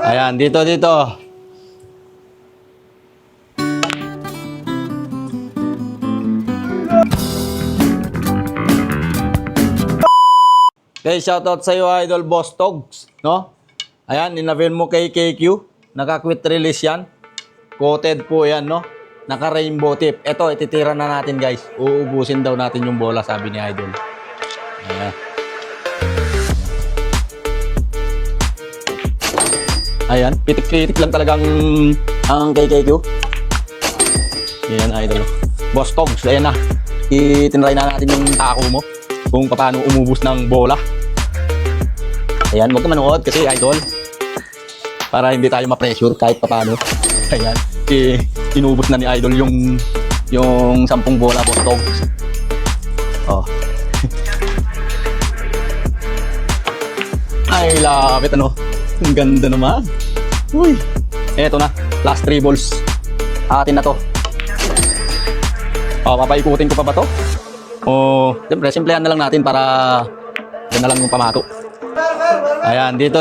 Ayan, dito. Okay, shoutout sa iyo, Idol Boss Togs, no? Ayan, inavail mo kay KQ. Naka-quit release yan. Coated po yan, no? Naka-rainbow tip. Ito, ititira na natin, guys. Uubusin daw natin yung bola, sabi ni Idol. Ayan. Ayan, pitik-pitik lang talagang ang KQ. Ayan, Idol. Boss Togs, ayan na. Itinry na natin yung tako mo kung paano umubos ng bola. Ayan, huwag ka manood kasi Idol, para hindi tayo ma-pressure kahit paano. Ayan, inubos na ni Idol yung 10 bola, Boss Togs. Oh. Ay, lapit ano. Ang ganda naman. Uy. Eto na, last 3 balls. Atin na to. Oh, papaikutin ko pa ba to? Oh, siyempre, simplehan na lang natin para yan na lang yung pamato. Ayan, dito.